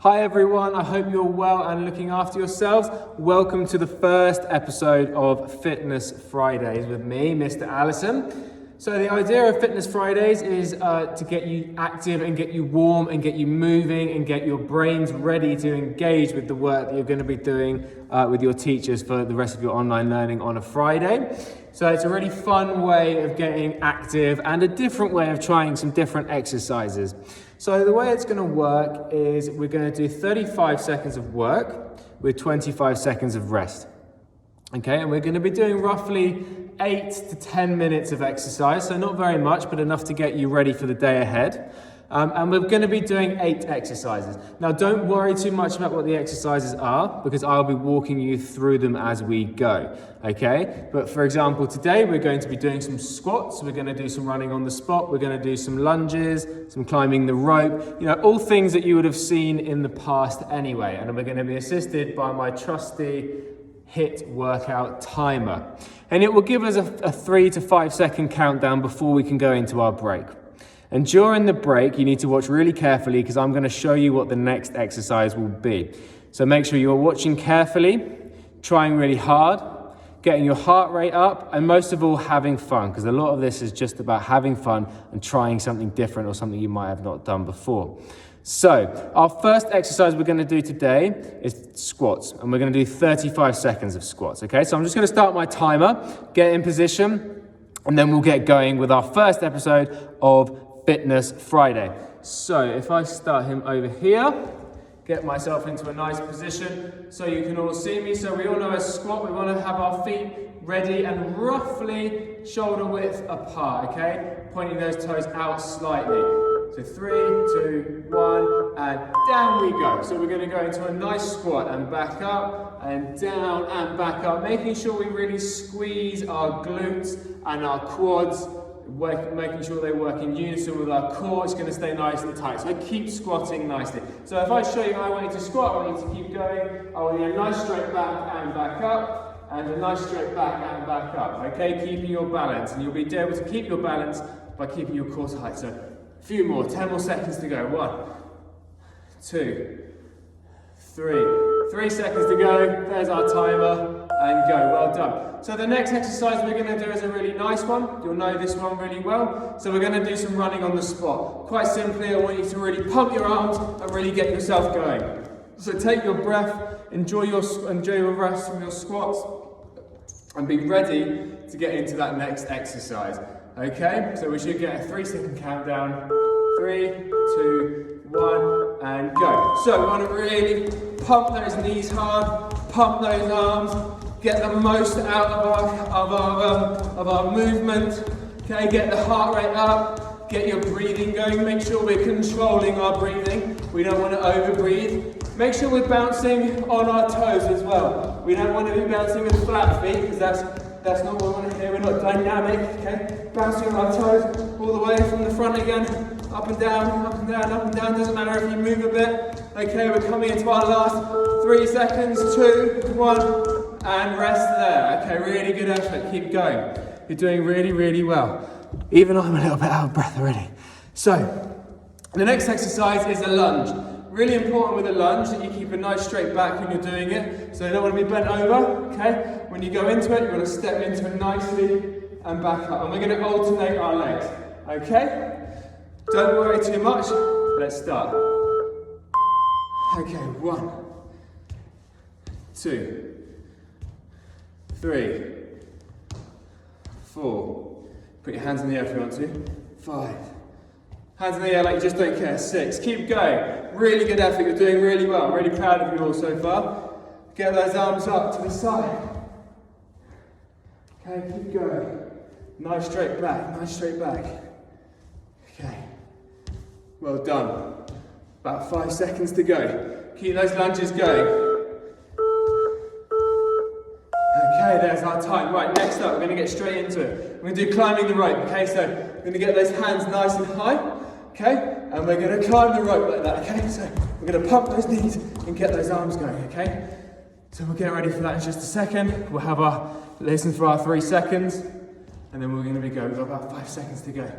Hi everyone, I hope you're well and looking after yourselves. Welcome to the first episode of Fitness Fridays with me, Mr Allison. So the idea of Fitness Fridays is to get you active and get you warm and get you moving and get your brains ready to engage with the work that you're going to be doing with your teachers for the rest of your online learning on a Friday. So it's a really fun way of getting active and a different way of trying some different exercises. So the way it's going to work is we're going to do 35 seconds of work with 25 seconds of rest. Okay, and we're going to be doing roughly 8 to 10 minutes of exercise, so not very much, but enough to get you ready for the day ahead. And we're going to be doing 8 exercises. Now, don't worry too much about what the exercises are, because I'll be walking you through them as we go, okay? But for example, today we're going to be doing some squats, we're going to do some running on the spot, we're going to do some lunges, some climbing the rope, all things that you would have seen in the past anyway. And we're going to be assisted by my trusty HIIT workout timer. And it will give us a 3 to 5 second countdown before we can go into our break. And during the break, you need to watch really carefully because I'm going to show you what the next exercise will be. So make sure you're watching carefully, trying really hard, getting your heart rate up, and most of all, having fun, because a lot of this is just about having fun and trying something different or something you might have not done before. So our first exercise we're going to do today is squats, and we're going to do 35 seconds of squats. Okay, so I'm just going to start my timer, get in position, and then we'll get going with our first episode of Fitness Friday. So if I start him over here, get myself into a nice position so you can all see me. So we all know a squat, we want to have our feet ready and roughly shoulder width apart, okay? Pointing those toes out slightly. So 3, 2, 1, and down we go. So we're going to go into a nice squat and back up and down and back up, making sure we really squeeze our glutes and our quads, making sure they work in unison with our core. It's going to stay nice and tight. So keep squatting nicely. So if I show you how I want you to squat, I want you to keep going. I want you a nice straight back and back up, and a nice straight back and back up. Okay, keeping your balance, and you'll be able to keep your balance by keeping your core tight. So a few more, 10 more seconds to go. 1, 2, 3. 3 seconds to go. There's our timer, and go. Well done. So the next exercise we're going to do is a really nice one. You'll know this one really well. So we're going to do some running on the spot. Quite simply, I want you to really pump your arms and really get yourself going. So take your breath, enjoy your rest from your squats, and be ready to get into that next exercise. Okay, so we should get a 3 second countdown. 3, 2, 1, and go. So we want to really pump those knees hard, pump those arms, get the most out of our movement. Okay, get the heart rate up, get your breathing going. Make sure we're controlling our breathing. We don't want to overbreathe. Make sure we're bouncing on our toes as well. We don't want to be bouncing with flat feet because that's not what we want to hear. We're not dynamic. Okay, bouncing on our toes all the way from the front again, up and down, up and down, up and down. Doesn't matter if you move a bit. Okay, we're coming into our last 3 seconds. 2, 1. And rest there. Okay, really good effort. Keep going. You're doing really, really well. Even I'm a little bit out of breath already. So, the next exercise is a lunge. Really important with a lunge that you keep a nice straight back when you're doing it. So you don't want to be bent over, okay? When you go into it, you want to step into it nicely and back up. And we're going to alternate our legs, okay? Don't worry too much. Let's start. Okay, 1, 2, 3, 4, put your hands in the air if you want to, 5, hands in the air like you just don't care, 6, keep going, really good effort, you're doing really well, I'm really proud of you all so far. Get those arms up to the side, okay, keep going, nice straight back, okay, well done, about 5 seconds to go, keep those lunges going. Okay, there's our time. Right, next up, we're going to get straight into it. We're going to do climbing the rope, okay? So we're going to get those hands nice and high, okay? And we're going to climb the rope like that, okay? So we're going to pump those knees and get those arms going, okay? So we'll get ready for that in just a second. We'll have listen for our 3 seconds, and then we're going to be going. We've got about 5 seconds to go.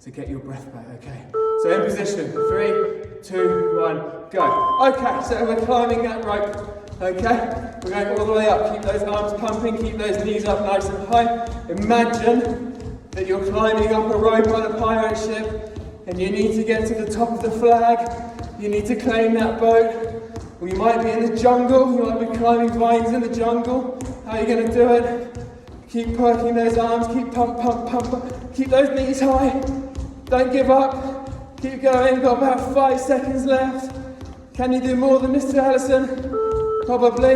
to get your breath back, okay? So in position, 3, 2, 1, go. Okay, so we're climbing that rope, okay? We're going all the way up. Keep those arms pumping, keep those knees up nice and high. Imagine that you're climbing up a rope on a pirate ship and you need to get to the top of the flag. You need to claim that boat. Or you might be in the jungle, you might be climbing vines in the jungle. How are you going to do it? Keep perking those arms, keep pump. Keep those knees high. Don't give up. Keep going, got about 5 seconds left. Can you do more than Mr. Allison? Probably.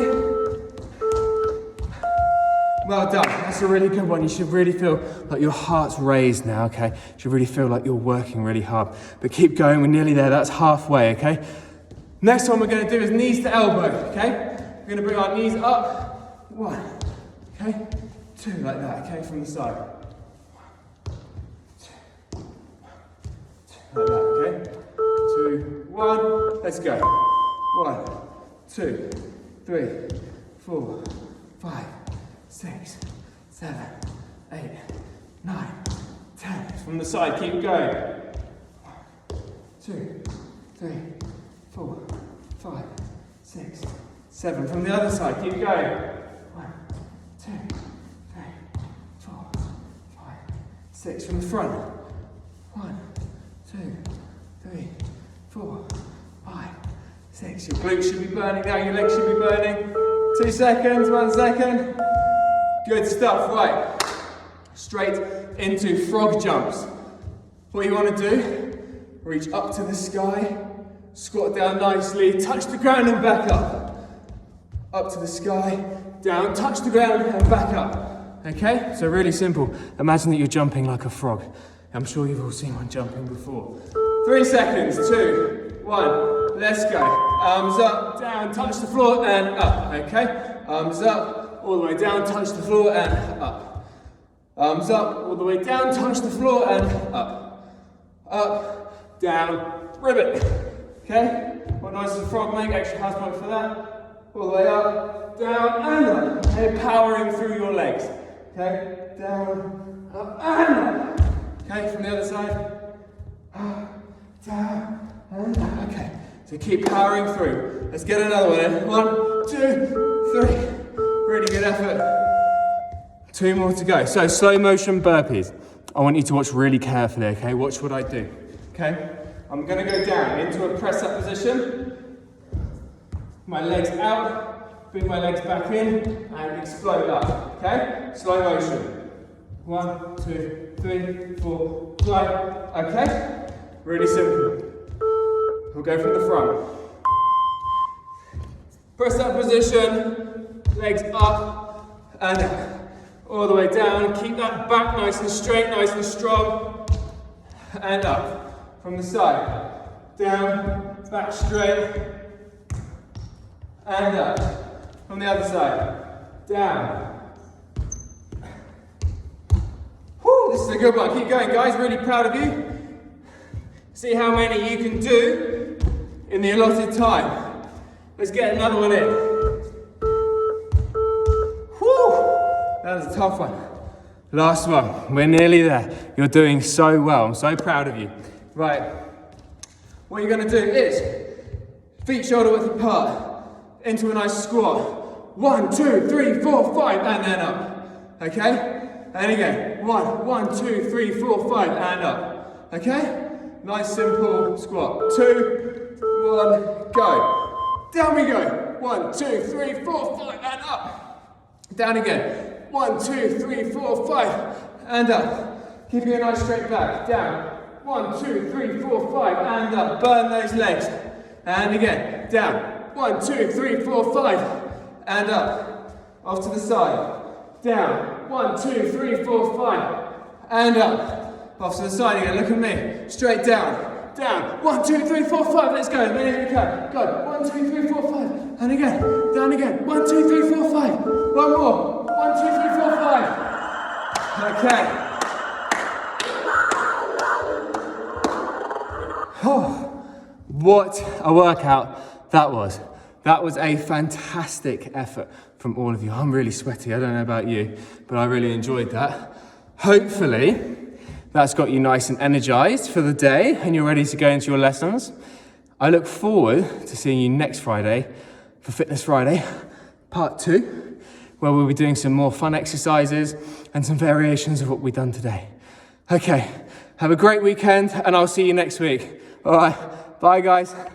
Well done, that's a really good one. You should really feel like your heart's raised now, okay? You should really feel like you're working really hard. But keep going, we're nearly there, that's halfway, okay? Next one we're going to do is knees to elbow, okay? We're going to bring our knees up. 1, okay? 2, like that, okay? From the side. 1, 2, 1, 2, like that, okay? 2, 1, let's go. 1, 2, 3, 4, 5, 6, 7, 8, 9, 10. From the side, keep going. 1, 2, 3, 4, 5, 6, 7. From the other side, keep going. 1, 2, 3, 4, 5, 6. From the front. 1, 2, 3, 4, 5, 6. Your glutes should be burning now, your legs should be burning. 2 seconds, 1 second. Good stuff, right. Straight into frog jumps. What you want to do, reach up to the sky, squat down nicely, touch the ground and back up. Up to the sky, down, touch the ground and back up. Okay, so really simple. Imagine that you're jumping like a frog. I'm sure you've all seen one jumping before. 3 seconds, 2, 1, let's go. Arms up, down, touch the floor and up, okay? Arms up, all the way down, touch the floor and up. Arms up, all the way down, touch the floor and up. Up, down, ribbit. Okay? What noise does a frog make? Extra house point for that. All the way up, down and up. Okay, powering through your legs. Okay? Down, up and up. Okay, from the other side. Up, down and up. Okay, so keep powering through. Let's get another one in. 1, 2, 3. Really good effort. 2 more to go. So slow motion burpees. I want you to watch really carefully, okay? Watch what I do, okay? I'm gonna go down into a press up position. My legs out, bring my legs back in and explode up, okay? Slow motion. 1, 2, 3, 4, 5, okay? Really simple. We'll go from the front. Press up position, legs up and up. All the way down, keep that back nice and straight, nice and strong, and up. From the side, down, back straight, and up. From the other side, down. Whew, this is a good one. Keep going, guys. Really proud of you. See how many you can do in the allotted time. Let's get another one in. That was a tough one. Last one. We're nearly there. You're doing so well. I'm so proud of you. Right. What you're going to do is feet shoulder width apart into a nice squat. 1, 2, 3, 4, 5, and then up. Okay? And again. 1, 2, 3, 4, 5, and up. Okay? Nice simple squat. 2, 1, go. Down we go. 1, 2, 3, 4, 5, and up. Down again. 1, 2, 3, 4, 5, and up. Keeping a nice straight back. Down. 1, 2, 3, 4, 5, and up. Burn those legs. And again. Down. 1, 2, 3, 4, 5, and up. Off to the side. Down. 1, 2, 3, 4, 5, and up. Off to the side again. Look at me. Straight down. Down. 1, 2, 3, 4, 5. Let's go. As many as we can. Go. 1, 2, 3, 4, 5. And again. Down again. 1, 2, 3, 4, 5. One more. 1, 2, 3, 4, 5. Okay. Oh, what a workout that was. That was a fantastic effort from all of you. I'm really sweaty. I don't know about you, but I really enjoyed that. Hopefully, that's got you nice and energized for the day and you're ready to go into your lessons. I look forward to seeing you next Friday for Fitness Friday, part 2, where we'll be doing some more fun exercises and some variations of what we've done today. Okay, have a great weekend and I'll see you next week. All right, bye guys.